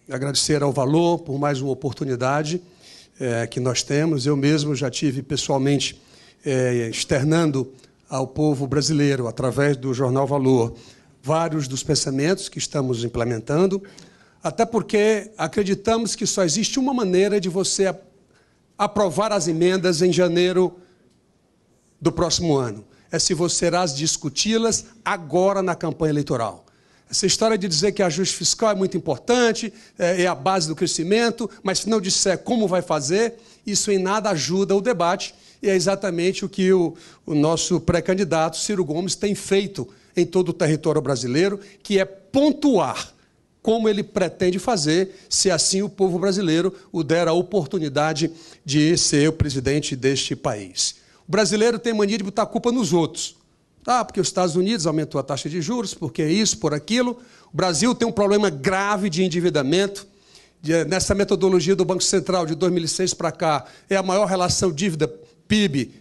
agradecer ao Valor por mais uma oportunidade que nós temos. Eu mesmo já tive pessoalmente externando ao povo brasileiro, através do Jornal Valor, vários dos pensamentos que estamos implementando, até porque acreditamos que só existe uma maneira de você aprovar as emendas em janeiro do próximo ano. É se você irá discuti-las agora na campanha eleitoral. Essa história de dizer que ajuste fiscal é muito importante, é a base do crescimento, mas se não disser como vai fazer, isso em nada ajuda o debate, e é exatamente o que o nosso pré-candidato, Ciro Gomes, tem feito em todo o território brasileiro, que é pontuar como ele pretende fazer, se assim o povo brasileiro o der a oportunidade de ser o presidente deste país. O brasileiro tem mania de botar a culpa nos outros. Porque os Estados Unidos aumentou a taxa de juros, porque isso, por aquilo. O Brasil tem um problema grave de endividamento. Nessa metodologia do Banco Central, de 2006 para cá, é a maior relação dívida-PIB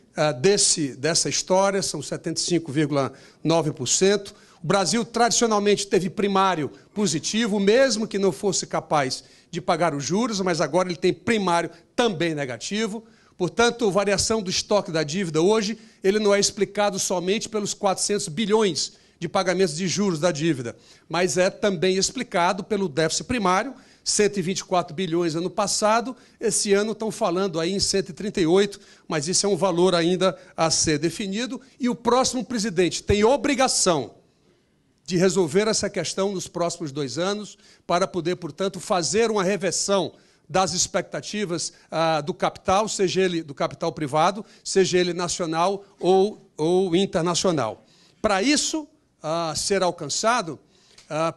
dessa história, são 75,9%. O Brasil, tradicionalmente, teve primário positivo, mesmo que não fosse capaz de pagar os juros, mas agora ele tem primário também negativo. Portanto, variação do estoque da dívida hoje, ele não é explicado somente pelos 400 bilhões de pagamentos de juros da dívida, mas é também explicado pelo déficit primário, 124 bilhões ano passado, esse ano estão falando aí em 138, mas isso é um valor ainda a ser definido, e o próximo presidente tem obrigação de resolver essa questão nos próximos 2 anos, para poder, portanto, fazer uma reversão das expectativas do capital, seja ele do capital privado, seja ele nacional ou internacional. Para isso ser alcançado,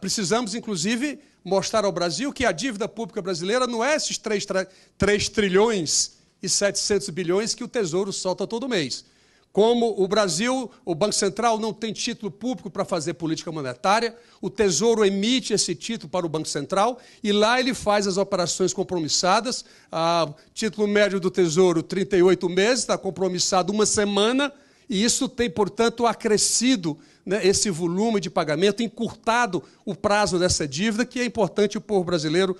precisamos, inclusive, mostrar ao Brasil que a dívida pública brasileira não é esses 3 trilhões e 700 bilhões que o Tesouro solta todo mês. Como o Brasil, o Banco Central não tem título público para fazer política monetária, o Tesouro emite esse título para o Banco Central e lá ele faz as operações compromissadas. Título médio do Tesouro, 38 meses, está compromissado 1 semana, e isso tem, portanto, acrescido, né, esse volume de pagamento, encurtado o prazo dessa dívida, que é importante o povo brasileiro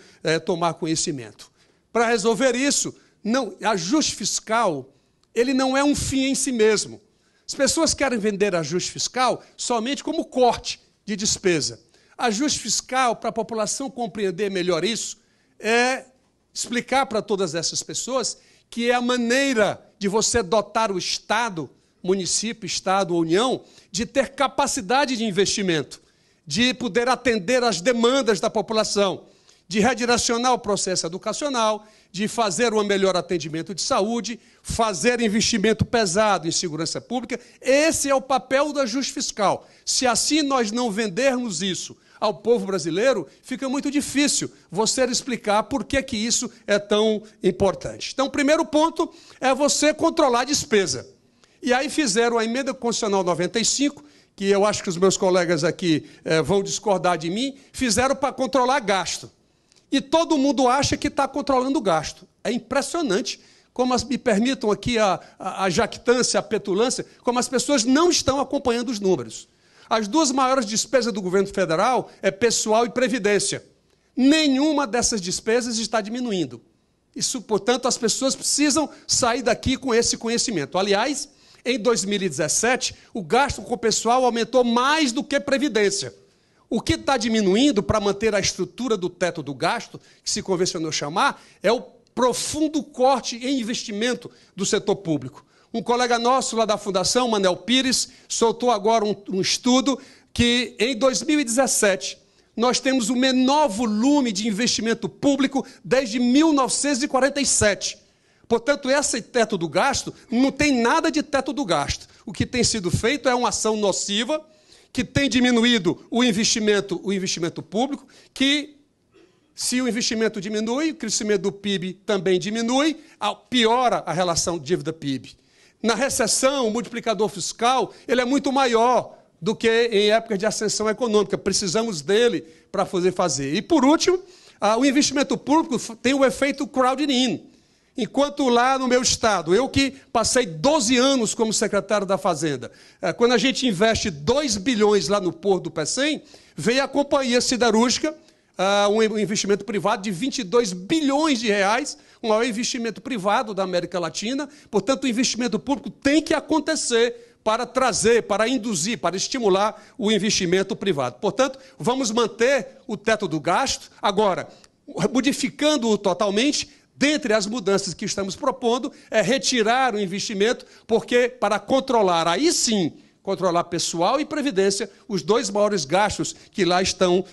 tomar conhecimento. Para resolver isso, ajuste fiscal, ele não é um fim em si mesmo. As pessoas querem vender ajuste fiscal somente como corte de despesa. Ajuste fiscal, para a população compreender melhor isso, é explicar para todas essas pessoas que é a maneira de você dotar o Estado, município, Estado ou União, de ter capacidade de investimento, de poder atender às demandas da população, de redirecionar o processo educacional, de fazer um melhor atendimento de saúde, fazer investimento pesado em segurança pública. Esse é o papel do ajuste fiscal. Se assim nós não vendermos isso ao povo brasileiro, fica muito difícil você explicar por que isso é tão importante. Então, o primeiro ponto é você controlar a despesa. E aí fizeram a emenda constitucional 95, que eu acho que os meus colegas aqui vão discordar de mim, fizeram para controlar gasto. E todo mundo acha que está controlando o gasto. É impressionante como, me permitam aqui a jactância, a petulância, como as pessoas não estão acompanhando os números. As 2 maiores despesas do governo federal é pessoal e previdência. Nenhuma dessas despesas está diminuindo. Isso, portanto, as pessoas precisam sair daqui com esse conhecimento. Aliás, em 2017, o gasto com o pessoal aumentou mais do que previdência. O que está diminuindo para manter a estrutura do teto do gasto, que se convencionou chamar, é o profundo corte em investimento do setor público. Um colega nosso lá da Fundação, Manel Pires, soltou agora um estudo que, em 2017, nós temos o menor volume de investimento público desde 1947. Portanto, esse teto do gasto não tem nada de teto do gasto. O que tem sido feito é uma ação nociva, que tem diminuído o investimento público, que, se o investimento diminui, o crescimento do PIB também diminui, piora a relação dívida-PIB. Na recessão, o multiplicador fiscal ele é muito maior do que em épocas de ascensão econômica. Precisamos dele para poder fazer. E, por último, o investimento público tem o efeito crowding in. Enquanto lá no meu estado, eu que passei 12 anos como secretário da Fazenda, quando a gente investe 2 bilhões lá no Porto do Pecém, veio a companhia siderúrgica, um investimento privado de 22 bilhões de reais, o maior investimento privado da América Latina. Portanto, o investimento público tem que acontecer para trazer, para induzir, para estimular o investimento privado. Portanto, vamos manter o teto do gasto. Agora, modificando-o totalmente, dentre as mudanças que estamos propondo, é retirar o investimento, porque para controlar, aí sim, controlar pessoal e previdência, os dois maiores gastos que lá estão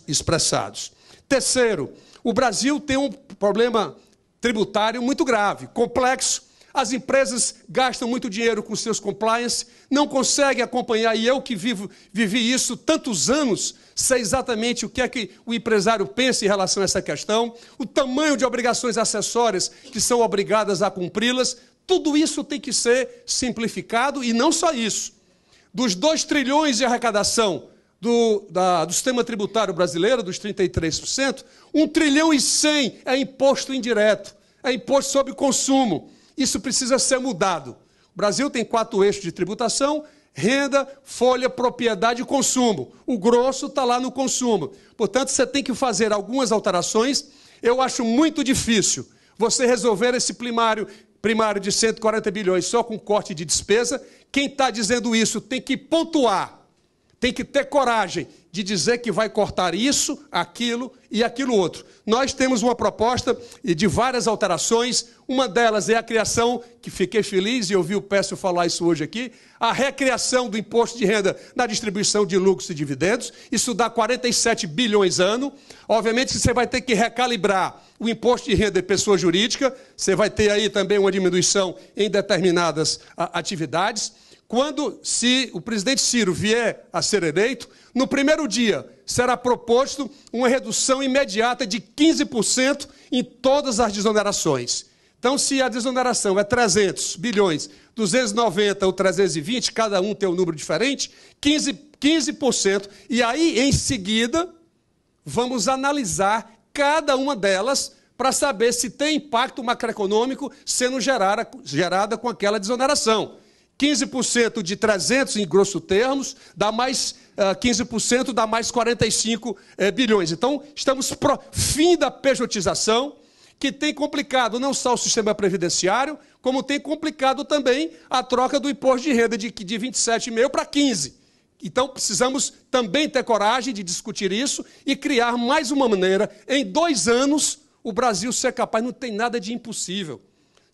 expressados. Terceiro, o Brasil tem um problema tributário muito grave, complexo. As empresas gastam muito dinheiro com seus compliance, não conseguem acompanhar, e eu que vivi isso tantos anos, sei exatamente o que é que o empresário pensa em relação a essa questão, o tamanho de obrigações acessórias que são obrigadas a cumpri-las. Tudo isso tem que ser simplificado, e não só isso. Dos 2 trilhões de arrecadação do sistema tributário brasileiro, dos 33%, 1 trilhão e 100 é imposto indireto, é imposto sobre consumo. Isso precisa ser mudado. O Brasil tem 4 eixos de tributação: renda, folha, propriedade e consumo. O grosso está lá no consumo. Portanto, você tem que fazer algumas alterações. Eu acho muito difícil você resolver esse primário de 140 bilhões só com corte de despesa. Quem está dizendo isso tem que pontuar, tem que ter coragem de dizer que vai cortar isso, aquilo e aquilo outro. Nós temos uma proposta de várias alterações. Uma delas é a criação, que fiquei feliz e ouvi o Pécio falar isso hoje aqui, a recriação do imposto de renda na distribuição de lucros e dividendos. Isso dá 47 bilhões ano. Obviamente que você vai ter que recalibrar o imposto de renda de pessoa jurídica. Você vai ter aí também uma diminuição em determinadas atividades. Se o presidente Ciro vier a ser eleito, no primeiro dia será proposto uma redução imediata de 15% em todas as desonerações. Então, se a desoneração é 300 bilhões, 290 ou 320, cada um tem um número diferente, 15%. E aí, em seguida, vamos analisar cada uma delas para saber se tem impacto macroeconômico sendo gerada com aquela desoneração. 15% de 300, em grosso termos, dá mais 15%, dá mais 45 bilhões. Então, estamos pro fim da pejotização, que tem complicado não só o sistema previdenciário, como tem complicado também a troca do imposto de renda de 27,5% para 15%. Então, precisamos também ter coragem de discutir isso e criar mais uma maneira. Em 2 anos, o Brasil ser capaz, não tem nada de impossível.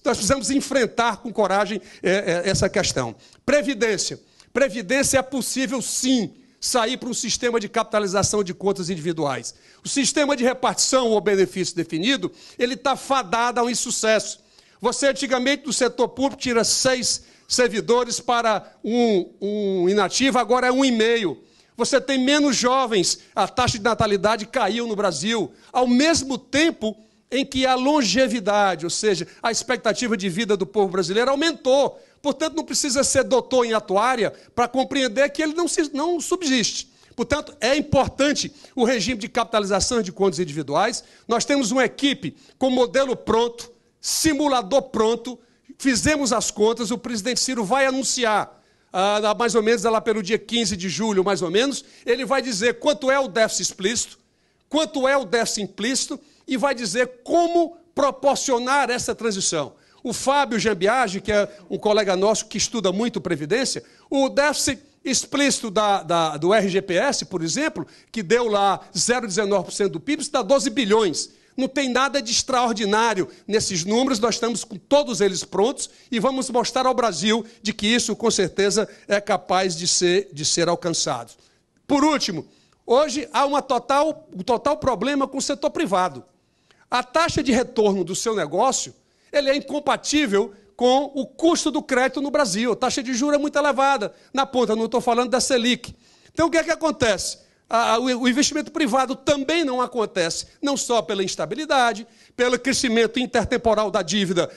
Nós precisamos enfrentar com coragem essa questão. Previdência. Previdência é possível, sim, sair para um sistema de capitalização de contas individuais. O sistema de repartição ou benefício definido, ele está fadado a um insucesso. Você, antigamente, do setor público, tira 6 servidores para um inativo, agora é 1,5. Você tem menos jovens, a taxa de natalidade caiu no Brasil. Ao mesmo tempo em que a longevidade, ou seja, a expectativa de vida do povo brasileiro aumentou. Portanto, não precisa ser doutor em atuária para compreender que ele não subsiste. Portanto, é importante o regime de capitalização de contas individuais. Nós temos uma equipe com modelo pronto, simulador pronto, fizemos as contas, o presidente Ciro vai anunciar, mais ou menos lá pelo dia 15 de julho, mais ou menos, ele vai dizer quanto é o déficit explícito, quanto é o déficit implícito, e vai dizer como proporcionar essa transição. O Fábio Jambiage, que é um colega nosso que estuda muito Previdência, o déficit explícito do RGPS, por exemplo, que deu lá 0,19% do PIB, isso dá 12 bilhões. Não tem nada de extraordinário nesses números, nós estamos com todos eles prontos e vamos mostrar ao Brasil de que isso, com certeza, é capaz de ser alcançado. Por último, hoje há um total problema com o setor privado. A taxa de retorno do seu negócio ele é incompatível com o custo do crédito no Brasil. A taxa de juros é muito elevada. Na ponta, não estou falando da Selic. Então, o que é que acontece? O investimento privado também não acontece, não só pela instabilidade, pelo crescimento intertemporal da dívida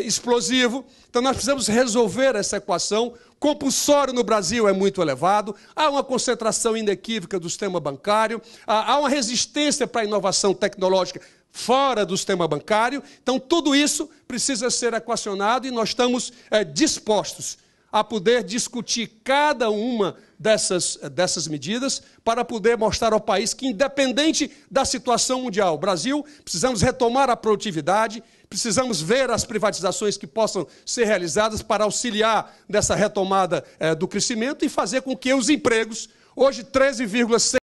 explosivo. Então, nós precisamos resolver essa equação. Compulsório no Brasil é muito elevado, há uma concentração inequívoca do sistema bancário, há uma resistência para a inovação tecnológica fora do sistema bancário. Então, tudo isso precisa ser equacionado e nós estamos dispostos a poder discutir cada uma dessas medidas para poder mostrar ao país que, independente da situação mundial, Brasil, precisamos retomar a produtividade, precisamos ver as privatizações que possam ser realizadas para auxiliar nessa retomada do crescimento e fazer com que os empregos, hoje 13,6